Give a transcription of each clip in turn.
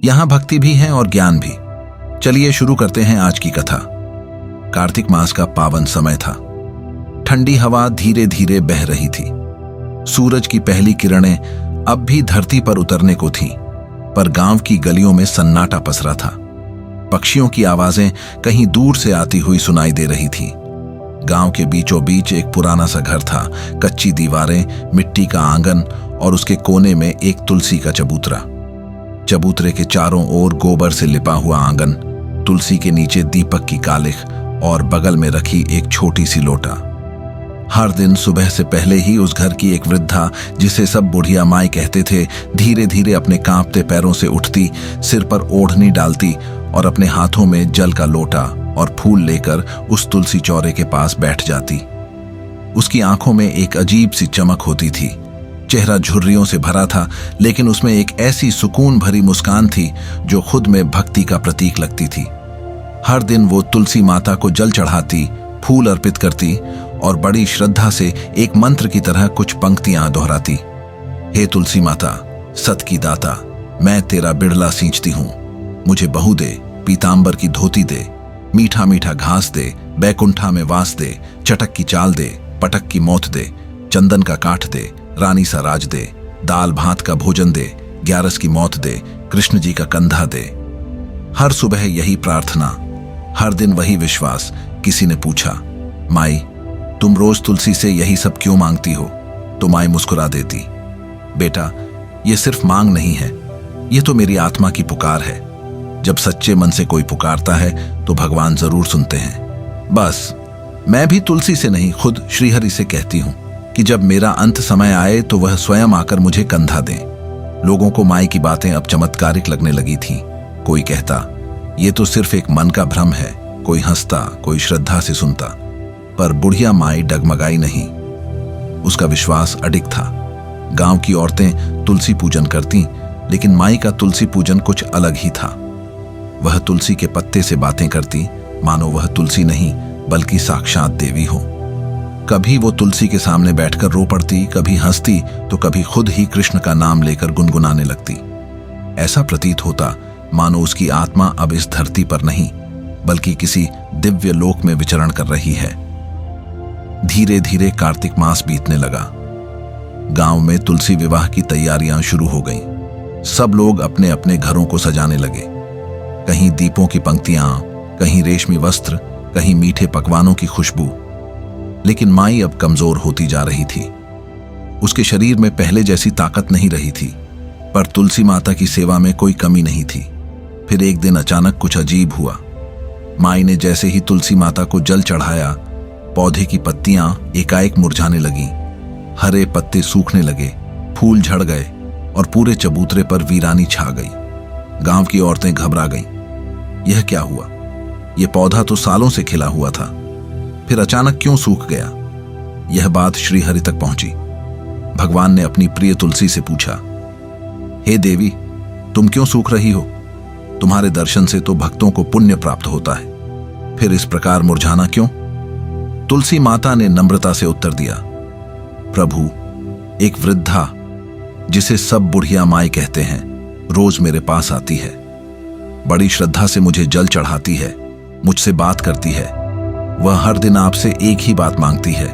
यहाँ भक्ति भी है और ज्ञान भी। चलिए शुरू करते हैं आज की कथा। कार्तिक मास का पावन समय था। ठंडी हवा धीरे धीरे बह रही थी। सूरज की पहली किरणें अब भी धरती पर उतरने को थीं, पर गांव की गलियों में सन्नाटा पसरा था। पक्षियों की आवाजें कहीं दूर से आती हुई सुनाई दे रही थी। गांव के बीचों बीच एक पुराना सा घर था। कच्ची दीवारें, मिट्टी का आंगन और उसके कोने में एक तुलसी का चबूतरा। चबूतरे के चारों ओर गोबर से लिपा हुआ आंगन, तुलसी के नीचे दीपक की कालिख और बगल में रखी एक छोटी सी लोटा। हर दिन सुबह से पहले ही उस घर की एक वृद्धा, जिसे सब बुढ़िया माई कहते थे, धीरे धीरे अपने कांपते पैरों से उठती, सिर पर ओढ़नी डालती और अपने हाथों में जल का लोटा और फूल लेकर उस तुलसी चौरे के पास बैठ जाती। उसकी आंखों में एक अजीब सी चमक होती थी। चेहरा झुर्रियों से भरा था, लेकिन उसमें एक ऐसी सुकून भरी मुस्कान थी जो खुद में भक्ति का प्रतीक लगती थी। हर दिन वो तुलसी माता को जल चढ़ाती, फूल अर्पित करती और बड़ी श्रद्धा से एक मंत्र की तरह कुछ पंक्तियां दोहराती। हे तुलसी माता, सत की दाता, मैं तेरा बिड़ला सींचती हूं। मुझे बहू दे, पीतांबर की धोती दे, मीठा मीठा घास दे, बैकुंठा में वास दे, चटक की चाल दे, पटक की मौत दे, चंदन का काठ दे, रानी सा राज दे, दाल भात का भोजन दे, ग्यारस की मौत दे, कृष्ण जी का कंधा दे। हर सुबह यही प्रार्थना, हर दिन वही विश्वास। किसी ने पूछा, माई तुम रोज तुलसी से यही सब क्यों मांगती हो? तो माई मुस्कुरा देती, बेटा ये सिर्फ मांग नहीं है, ये तो मेरी आत्मा की पुकार है। जब सच्चे मन से कोई पुकारता है तो भगवान जरूर सुनते हैं। बस मैं भी तुलसी से नहीं, खुद श्रीहरि से कहती हूं कि जब मेरा अंत समय आए तो वह स्वयं आकर मुझे कंधा दें। लोगों को माई की बातें अब चमत्कारिक लगने लगी थीं। कोई कहता, ये तो सिर्फ एक मन का भ्रम है। कोई हंसता, कोई श्रद्धा से सुनता। पर बुढ़िया माई डगमगाई नहीं। उसका विश्वास अडिग था। गांव की औरतें तुलसी पूजन करती, लेकिन माई का तुलसी पूजन कुछ अलग ही था। वह तुलसी के पत्ते से बातें करती, मानो वह तुलसी नहीं बल्कि साक्षात देवी हो। कभी वो तुलसी के सामने बैठकर रो पड़ती, कभी हंसती तो कभी खुद ही कृष्ण का नाम लेकर गुनगुनाने लगती। ऐसा प्रतीत होता मानो उसकी आत्मा अब इस धरती पर नहीं बल्कि किसी दिव्य लोक में विचरण कर रही है। धीरे धीरे कार्तिक मास बीतने लगा। गांव में तुलसी विवाह की तैयारियां शुरू हो गईं। सब लोग अपने अपने घरों को सजाने लगे। कहीं दीपों की पंक्तियां, कहीं रेशमी वस्त्र, कहीं मीठे पकवानों की खुशबू। लेकिन माई अब कमजोर होती जा रही थी। उसके शरीर में पहले जैसी ताकत नहीं रही थी, पर तुलसी माता की सेवा में कोई कमी नहीं थी। फिर एक दिन अचानक कुछ अजीब हुआ। माई ने जैसे ही तुलसी माता को जल चढ़ाया, पौधे की पत्तियां एकाएक मुरझाने लगीं। हरे पत्ते सूखने लगे, फूल झड़ गए और पूरे चबूतरे पर वीरानी छा गई। गांव की औरतें घबरा गईं। यह क्या हुआ? यह पौधा तो सालों से खिला हुआ था, फिर अचानक क्यों सूख गया? यह बात श्रीहरि तक पहुंची। भगवान ने अपनी प्रिय तुलसी से पूछा, हे देवी, तुम क्यों सूख रही हो? तुम्हारे दर्शन से तो भक्तों को पुण्य प्राप्त होता है, फिर इस प्रकार मुरझाना क्यों? तुलसी माता ने नम्रता से उत्तर दिया, प्रभु, एक वृद्धा जिसे सब बुढ़िया माई कहते हैं, रोज मेरे पास आती है। बड़ी श्रद्धा से मुझे जल चढ़ाती है, मुझसे बात करती है। वह हर दिन आपसे एक ही बात मांगती है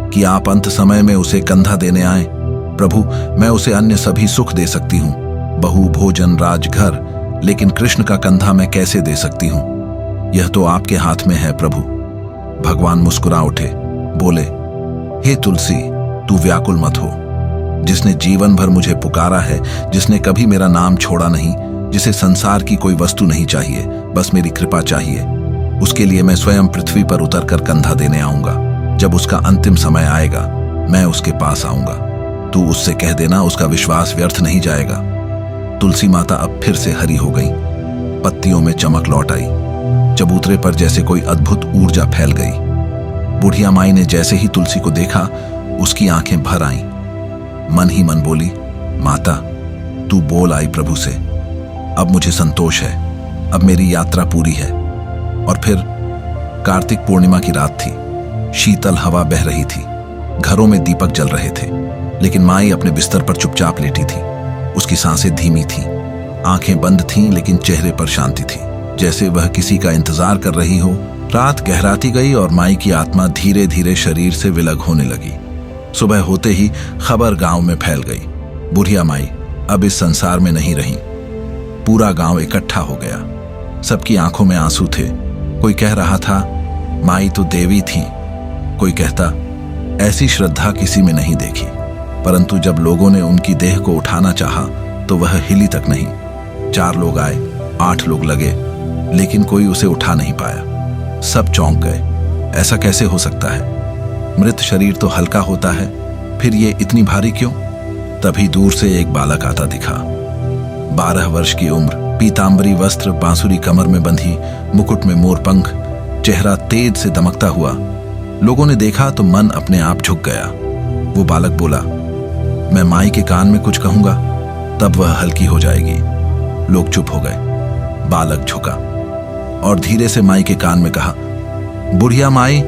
कि आप अंत समय में उसे कंधा देने आए। प्रभु, मैं उसे अन्य सभी सुख दे सकती हूँ, बहू, भोजन, राजघर, लेकिन कृष्ण का कंधा मैं कैसे दे सकती हूँ? यह तो आपके हाथ में है प्रभु। भगवान मुस्कुरा उठे, बोले, हे तुलसी, तू व्याकुल मत हो। जिसने जीवन भर मुझे पुकारा है, जिसने कभी मेरा नाम छोड़ा नहीं, जिसे संसार की कोई वस्तु नहीं चाहिए, बस मेरी कृपा चाहिए, उसके लिए मैं स्वयं पृथ्वी पर उतरकर कंधा देने आऊंगा। जब उसका अंतिम समय आएगा, मैं उसके पास आऊंगा। तू उससे कह देना, उसका विश्वास व्यर्थ नहीं जाएगा। तुलसी माता अब फिर से हरी हो गई। पत्तियों में चमक लौट आई। चबूतरे पर जैसे कोई अद्भुत ऊर्जा फैल गई। बुढ़िया माई ने जैसे ही तुलसी को देखा, उसकी आंखें भर आईं। मन ही मन बोली, माता, तू बोल आई प्रभु से। अब मुझे संतोष है, अब मेरी यात्रा पूरी है। और फिर कार्तिक पूर्णिमा की रात थी। शीतल हवा बह रही थी। घरों में दीपक जल रहे थे, लेकिन माई अपने बिस्तर पर चुपचाप लेटी थी। उसकी सांसें धीमी थीं, आंखें बंद थीं लेकिन चेहरे पर शांति थी, जैसे वह किसी का इंतजार कर रही हो। रात गहराती गई और माई की आत्मा धीरे धीरे शरीर से विलग होने लगी। सुबह होते ही खबर गांव में फैल गई, बुढ़िया माई अब इस संसार में नहीं रही। पूरा गांव इकट्ठा हो गया, सबकी आंखों में आंसू थे। कोई कह रहा था माई तो देवी थी, कोई कहता ऐसी श्रद्धा किसी में नहीं देखी। परंतु जब लोगों ने उनकी देह को उठाना चाहा तो वह हिली तक नहीं। 4 लोग आए, 8 लोग लगे, लेकिन कोई उसे उठा नहीं पाया। सब चौंक गए, ऐसा कैसे हो सकता है? मृत शरीर तो हल्का होता है, फिर ये इतनी भारी क्यों? तभी दूर से एक बालक आता दिखा। 12 वर्ष की उम्र, पीतांबरी वस्त्र, बांसुरी कमर में बंधी, मुकुट में मोरपंख, चेहरा तेज से दमकता हुआ। लोगों ने देखा तो मन अपने आप झुक गया। वो बालक बोला, मैं माई के कान में कुछ कहूंगा तब वह हल्की हो जाएगी। लोग चुप हो गए। बालक झुका और धीरे से माई के कान में कहा, बुढ़िया माई,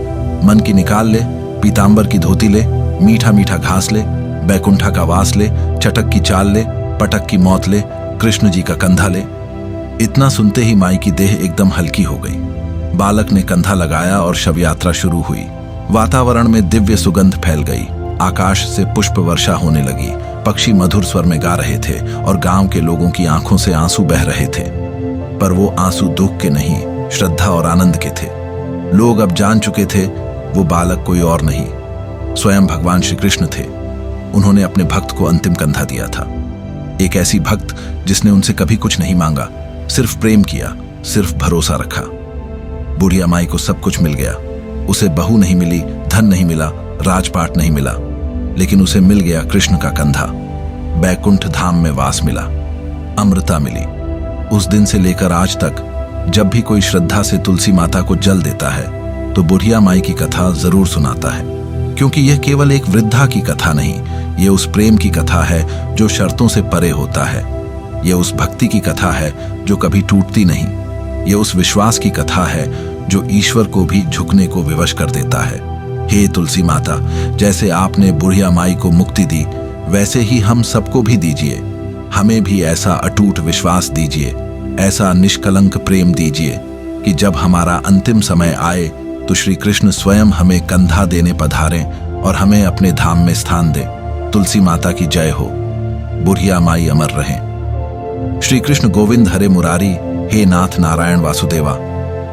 मन की निकाल ले, पीतांबर की धोती ले, मीठा मीठा घास ले, बैकुंठा का वास ले, चटक की चाल ले, पटक की मौत ले, कृष्ण जी का कंधा ले। इतना सुनते ही माई की देह एकदम हल्की हो गई। बालक ने कंधा लगाया और शव यात्रा शुरू हुई। वातावरण में दिव्य सुगंध फैल गई। आकाश से पुष्प वर्षा होने लगी। पक्षी मधुर स्वर में गा रहे थे और गांव के लोगों की आंखों से आंसू बह रहे थे। पर वो आंसू दुख के नहीं, श्रद्धा और आनंद के थे। लोग अब जान चुके थे वो बालक कोई और नहीं, स्वयं भगवान श्री कृष्ण थे। उन्होंने अपने भक्त को अंतिम कंधा दिया था। एक ऐसी भक्त जिसने उनसे कभी कुछ नहीं मांगा, सिर्फ प्रेम किया, सिर्फ भरोसा रखा। बुढ़िया माई को सब कुछ मिल गया। उसे बहू नहीं मिली, धन नहीं मिला, राजपाट नहीं मिला, लेकिन उसे मिल गया कृष्ण का कंधा। बैकुंठ धाम में वास मिला, अमृता मिली। उस दिन से लेकर आज तक जब भी कोई श्रद्धा से तुलसी माता को जल देता है तो बुढ़िया माई की कथा जरूर सुनाता है, क्योंकि यह केवल एक वृद्धा की कथा नहीं, यह उस प्रेम की कथा है जो शर्तों से परे होता है। यह उस भक्ति की कथा है जो कभी टूटती नहीं। यह उस विश्वास की कथा है जो ईश्वर को भी झुकने को विवश कर देता है। हे तुलसी माता, जैसे आपने बुढ़िया माई को मुक्ति दी, वैसे ही हम सबको भी दीजिए। हमें भी ऐसा अटूट विश्वास दीजिए, ऐसा निष्कलंक प्रेम दीजिए कि जब हमारा अंतिम समय आए तो श्री कृष्ण स्वयं हमें कंधा देने पधारें और हमें अपने धाम में स्थान दें। तुलसी माता की जय हो। बुढ़िया माई अमर रहें। श्री कृष्ण गोविंद हरे मुरारी, हे नाथ नारायण वासुदेवा।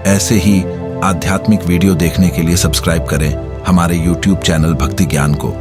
ऐसे ही आध्यात्मिक वीडियो देखने के लिए सब्सक्राइब करें हमारे YouTube चैनल भक्ति ज्ञान को।